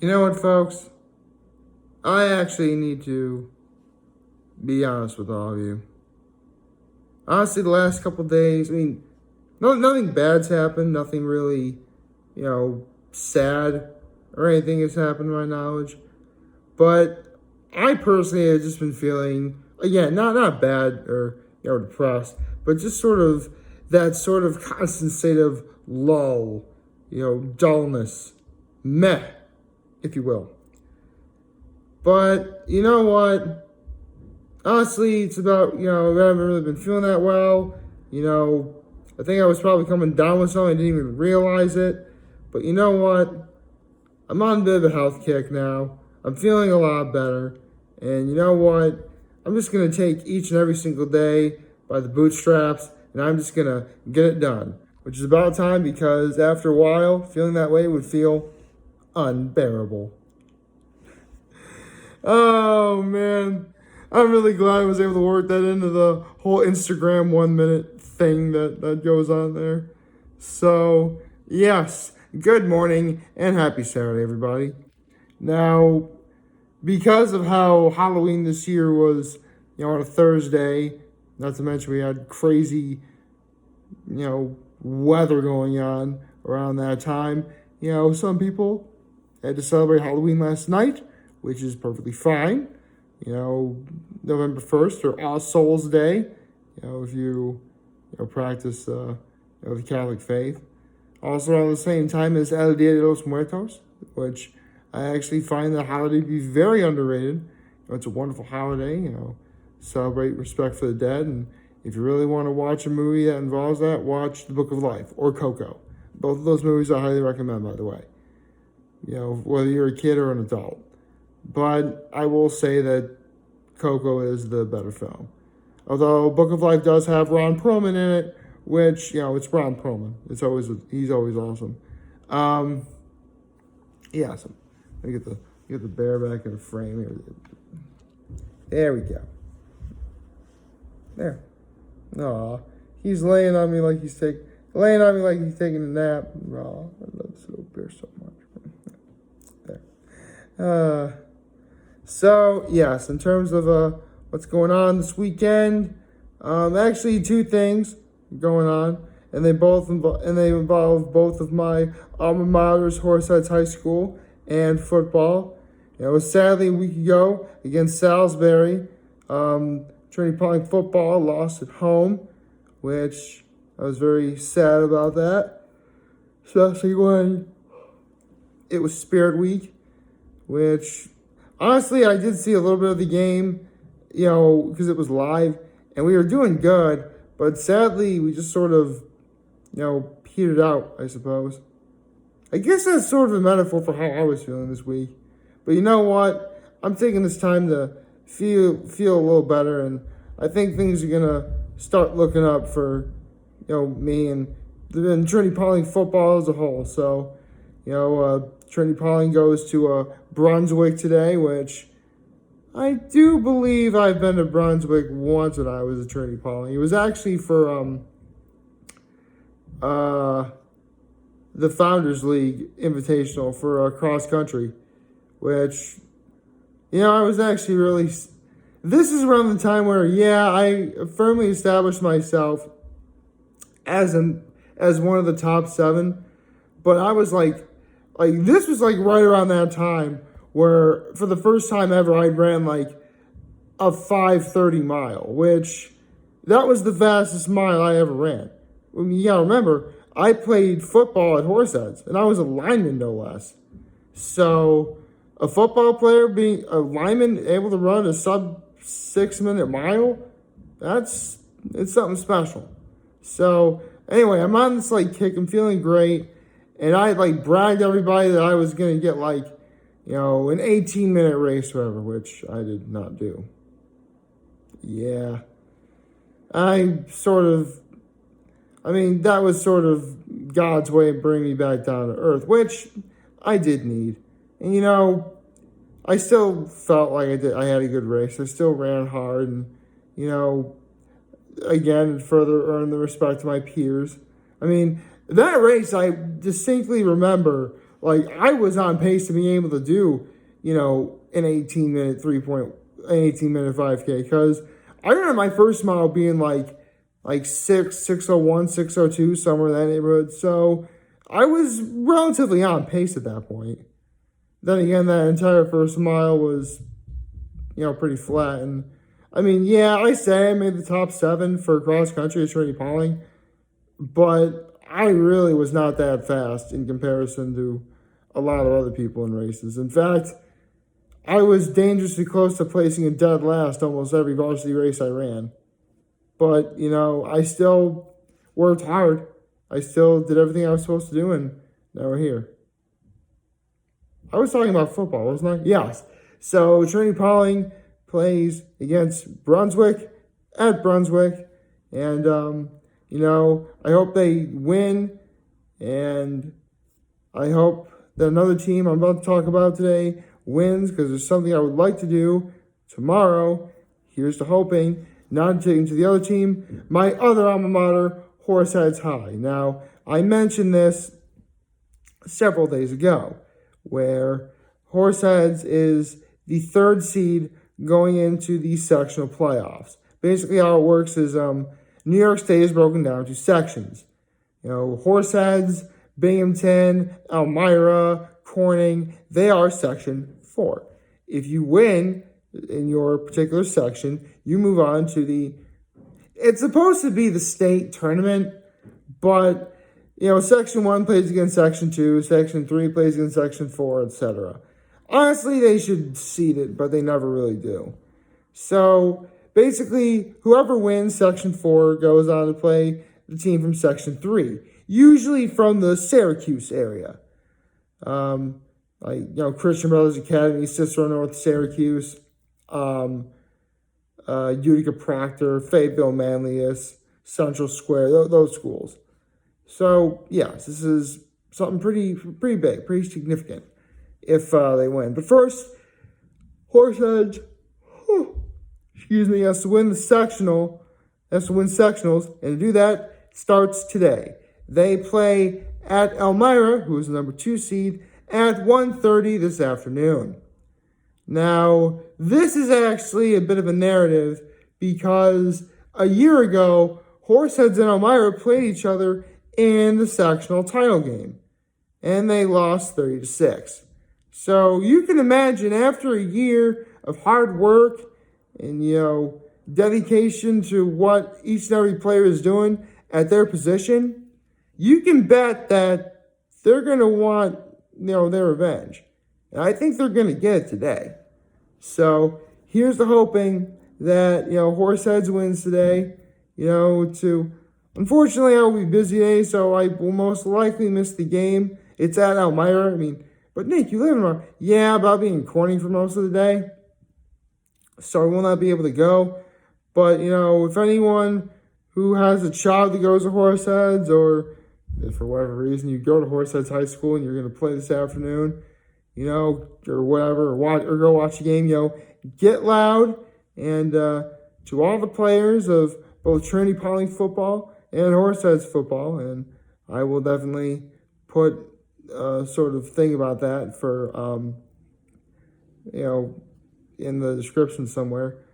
You know what, folks? I actually need to be honest with all of you. Honestly, the last couple of days, nothing bad's happened. Nothing really, sad or anything has happened to my knowledge. But I personally have just been feeling, again, not bad or depressed, but just sort of that sort of constant state of lull, dullness, meh, if you will. But you know what? Honestly, it's about, I haven't really been feeling that well. I think I was probably coming down with something. I didn't even realize it. But you know what? I'm on a bit of a health kick now. I'm feeling a lot better. And you know what? I'm just going to take each and every single day by the bootstraps, and I'm just going to get it done. Which is about time, because after a while, feeling that way would feel unbearable. Oh, man. I'm really glad I was able to work that into the whole Instagram 1 minute thing that goes on there. So, yes, good morning and happy Saturday, everybody. Now, because of how Halloween this year was, on a Thursday, not to mention we had crazy, weather going on around that time, some people had to celebrate Halloween last night, which is perfectly fine. November 1st or All Souls Day, if you, practice the Catholic faith. Also around the same time as El Dia de los Muertos, which I actually find the holiday to be very underrated. It's a wonderful holiday, celebrate respect for the dead. And if you really want to watch a movie that involves that, watch The Book of Life or Coco. Both of those movies I highly recommend, by the way. Whether you're a kid or an adult. But I will say that Coco is the better film. Although Book of Life does have Ron Perlman in it, which, it's Ron Perlman. He's always awesome. Yeah, so let me get the bear back in the frame here. There we go. There. Aw. He's laying on me like he's taking a nap. Aw, I love this little bear so much. There. So, yes, in terms of what's going on this weekend, actually two things going on, and they involve both of my alma maters, Horseheads High School, and football. It was sadly a week ago against Salisbury. Trinity Pawling football lost at home, which I was very sad about that, especially when it was Spirit Week, which... Honestly, I did see a little bit of the game, because it was live, and we were doing good, but sadly, we just sort of, petered out, I suppose. I guess that's sort of a metaphor for how I was feeling this week. But you know what? I'm taking this time to feel a little better, and I think things are going to start looking up for, me and Trinity Pawling football as a whole. So, Trinity Pawling goes to Brunswick today, which I do believe I've been to Brunswick once when I was at Trinity Pawling. It was actually for the Founders League Invitational for cross country, which, I was actually really... This is around the time where, I firmly established myself as one of the top 7, but I was this was right around that time where for the first time ever I ran a 5:30 mile, which that was the fastest mile I ever ran. You gotta remember, I played football at Horseheads and I was a lineman no less. So a football player being a lineman able to run a sub 6-minute mile, it's something special. So anyway, I'm on this kick, I'm feeling great. And I bragged everybody that I was going to get an 18-minute race or whatever, which I did not do. Yeah. That was sort of God's way of bringing me back down to earth, which I did need. And, I still felt like I had a good race. I still ran hard and, again, further earned the respect of my peers. That race, I distinctly remember Like, I was on pace to be able to do, an 18-minute 5K, because I remember my first mile being like 6:01, 6:02, somewhere in that neighborhood. So I was relatively on pace at that point. Then again, that entire first mile was, pretty flat. And I mean, yeah, I say I made the top 7 for cross country at Trinity Pauling, but I really was not that fast in comparison to a lot of other people in races. In fact, I was dangerously close to placing in dead last almost every varsity race I ran. But, I still worked hard. I still did everything I was supposed to do, and now we're here. I was talking about football, wasn't I? Yes. So Trinity Pauling plays against Brunswick at Brunswick. And, I hope they win. And I hope that another team I'm about to talk about today wins, because there's something I would like to do tomorrow. Here's to hoping. Not taking to the other team, my other alma mater, Horseheads High. Now, I mentioned this several days ago, where Horseheads is the 3rd seed going into the sectional playoffs. Basically, how it works is New York State is broken down to sections. Horseheads, Binghamton, Elmira, Corning, they are section 4. If you win in your particular section, you move on to it's supposed to be the state tournament, but, section 1 plays against section 2, section 3 plays against section 4, etc. Honestly, they should seed it, but they never really do. So, basically, whoever wins section 4 goes on to play the team from section 3, usually from the Syracuse area. Christian Brothers Academy, Cicero North Syracuse, Utica Proctor, Fayetteville Manlius, Central Square, those schools. So, yes, this is something pretty big, pretty significant if they win. But first, Horseheads, has to win the sectional, has to win sectionals, and to do that starts today. They play at Elmira, who is the number 2 seed, at 1:30 this afternoon. Now, this is actually a bit of a narrative, because a year ago, Horseheads and Elmira played each other in the sectional title game, and they lost 30-6. So you can imagine, after a year of hard work and, dedication to what each and every player is doing at their position, you can bet that they're going to want, their revenge. And I think they're going to get it today. So here's the hoping that, Horseheads wins today. Unfortunately, I will be busy today, so I will most likely miss the game. It's at Elmira. But Nick, you live in Elmira. Yeah, but I'll be in Corning for most of the day, so I will not be able to go. But, if anyone who has a child that goes to Horseheads, or if for whatever reason you go to Horseheads High School and you're going to play this afternoon, or whatever, or go watch the game, get loud. And to all the players of both Trinity Pauling football and Horseheads football, and I will definitely put a sort of thing about that for, in the description somewhere.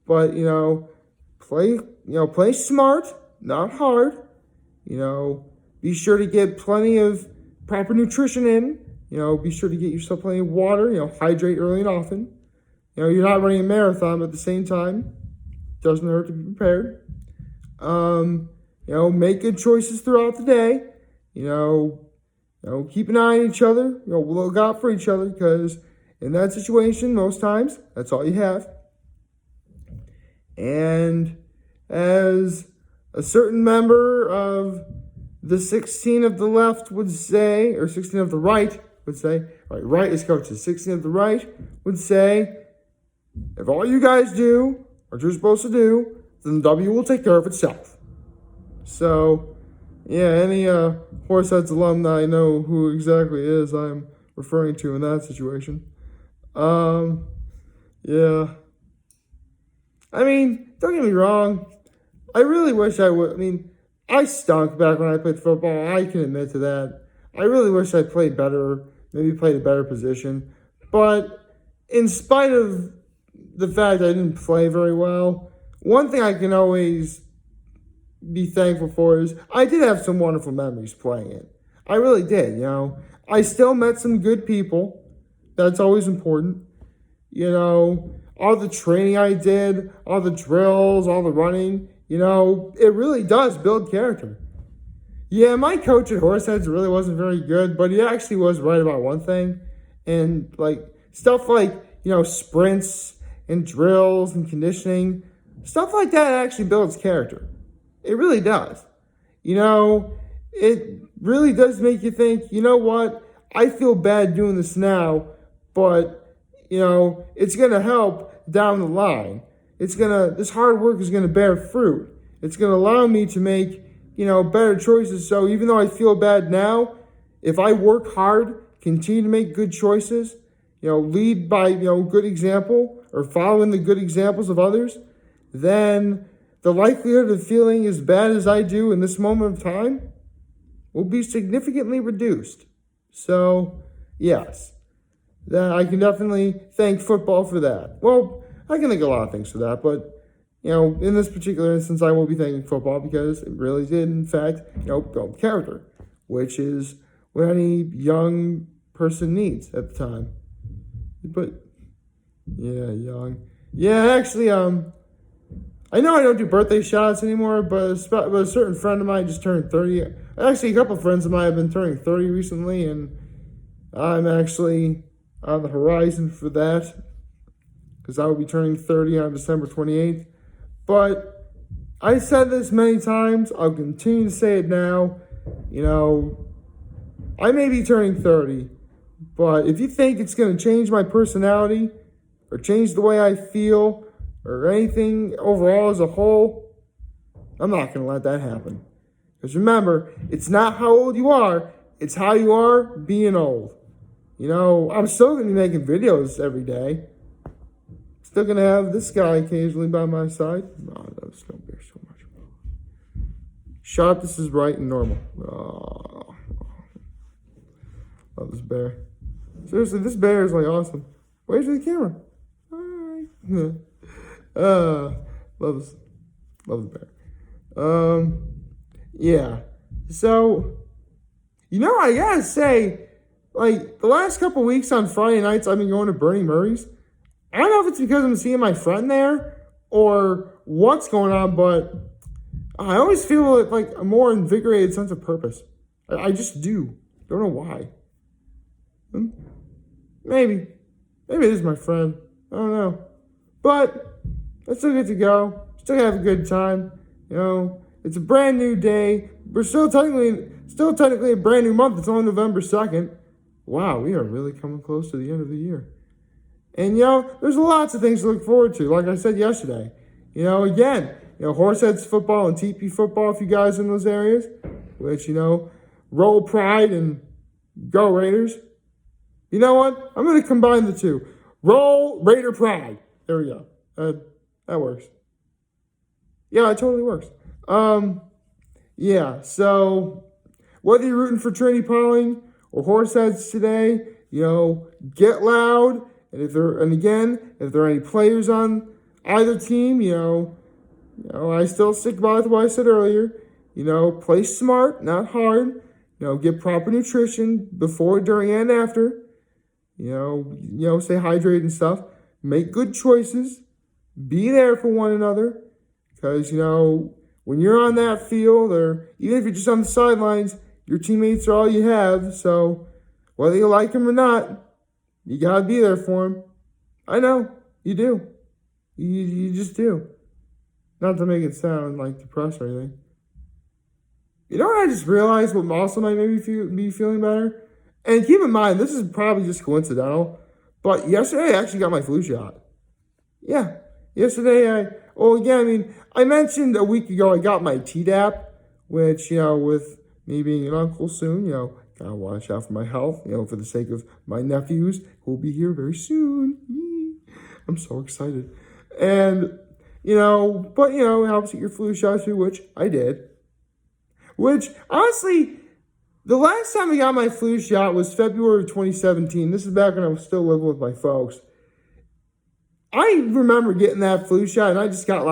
But, play smart, not hard. Be sure to get plenty of proper nutrition in. Be sure to get yourself plenty of water. Hydrate early and often. You're not running a marathon, but at the same time, doesn't hurt to be prepared. Make good choices throughout the day. Keep an eye on each other. Look out for each other, because in that situation, most times, that's all you have. And as a certain member of the 16 of the left would say, or 16 of the right would say, right is coaches, 16 of the right would say, if all you guys do what you're supposed to do, then the W will take care of itself. So, yeah, any Horseheads alumni know who exactly it is I'm referring to in that situation. Yeah. Don't get me wrong. I really wish I would. I stunk back when I played football. I can admit to that. I really wish I played better, maybe played a better position. But in spite of the fact I didn't play very well, one thing I can always be thankful for is I did have some wonderful memories playing it. I really did, I still met some good people. That's always important. All the training I did, all the drills, all the running, it really does build character. Yeah, my coach at Horseheads really wasn't very good, but he actually was right about one thing. And stuff like, sprints and drills and conditioning, stuff like that actually builds character. It really does. It really does make you think, you know what? I feel bad doing this now, but, it's going to help down the line. This hard work is going to bear fruit. It's going to allow me to make, better choices. So even though I feel bad now, if I work hard, continue to make good choices, lead by, good example or following the good examples of others, then the likelihood of feeling as bad as I do in this moment of time will be significantly reduced. So, yes, that I can definitely thank football for that. Well, I can thank a lot of things for that, but, in this particular instance, I will be thanking football because it really did, in fact, build character, which is what any young person needs at the time. But, yeah, young. Yeah, actually, I know I don't do birthday shots anymore, but a certain friend of mine just turned 30. Actually, a couple of friends of mine have been turning 30 recently, and I'm actually on the horizon for that because I will be turning 30 on December 28th. But I said this many times. I'll continue to say it now. I may be turning 30, but if you think it's going to change my personality or change the way I feel or anything overall as a whole, I'm not going to let that happen. Because remember, it's not how old you are, it's how you are being old. I'm still going to be making videos every day. Still going to have this guy occasionally by my side. Oh, I love Snow Bear so much. Shut up, this is right and normal. Oh, love this bear. Seriously, this bear is awesome. Where's the camera? Hi. Love the bear. Yeah. So, I gotta say, the last couple weeks on Friday nights, I've been going to Bernie Murray's. I don't know if it's because I'm seeing my friend there or what's going on, but I always feel a more invigorated sense of purpose. I just do. Don't know why. Maybe it is my friend. I don't know. But I still get to go. Still have a good time. It's a brand new day. We're still technically a brand new month. It's only November 2nd. Wow, we are really coming close to the end of the year. And, there's lots of things to look forward to. Like I said yesterday, again, Horseheads football and TP football, if you guys in those areas, which, roll Pride and go Raiders. You know what? I'm going to combine the two. Roll Raider Pride. There we go. That works. Yeah, it totally works. Yeah, so whether you're rooting for Trinity Pauling or Horseheads today, get loud. And if there are any players on either team, I still stick by with what I said earlier. Play smart, not hard. Get proper nutrition before, during, and after. Stay hydrated and stuff. Make good choices. Be there for one another. Because, when you're on that field, or even if you're just on the sidelines, your teammates are all you have. So whether you like them or not, you got to be there for them. I know. You do. You just do. Not to make it sound depressed or anything. You know what I just realized what also might make me be feeling better? And keep in mind, this is probably just coincidental, but yesterday I actually got my flu shot. Yeah. Yesterday, I mentioned a week ago I got my Tdap, which, with me being an uncle soon, gotta watch out for my health, for the sake of my nephews who will be here very soon. I'm so excited. And, it helps get your flu shot too, which I did. Which, honestly, The last time I got my flu shot was February of 2017. This is back when I was still living with my folks. I remember getting that flu shot, and I just got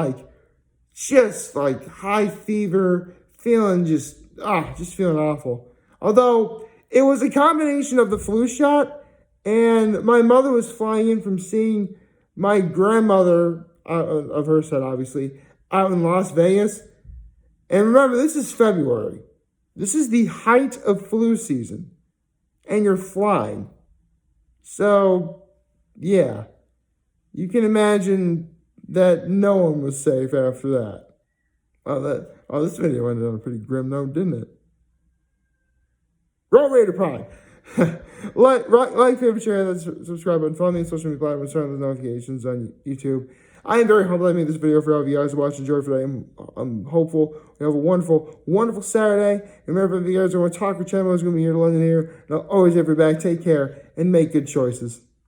just high fever, feeling just feeling awful. Although it was a combination of the flu shot, and my mother was flying in from seeing my grandmother, of her side obviously, out in Las Vegas. And remember, this is February. This is the height of flu season, and you're flying. So, yeah, you can imagine that no one was safe after that. This video ended on a pretty grim note, didn't it? Roll Raider Prime. like, favorite, share, and subscribe button. Follow me on social media platforms, turn on the notifications on YouTube. I am very humbled I made this video for all of you guys to watch and enjoy for today. I'm hopeful you have a wonderful, wonderful Saturday. And remember, if you guys want to talk or chat, I was going to be here to London here. And I'll always have your back. Take care and make good choices.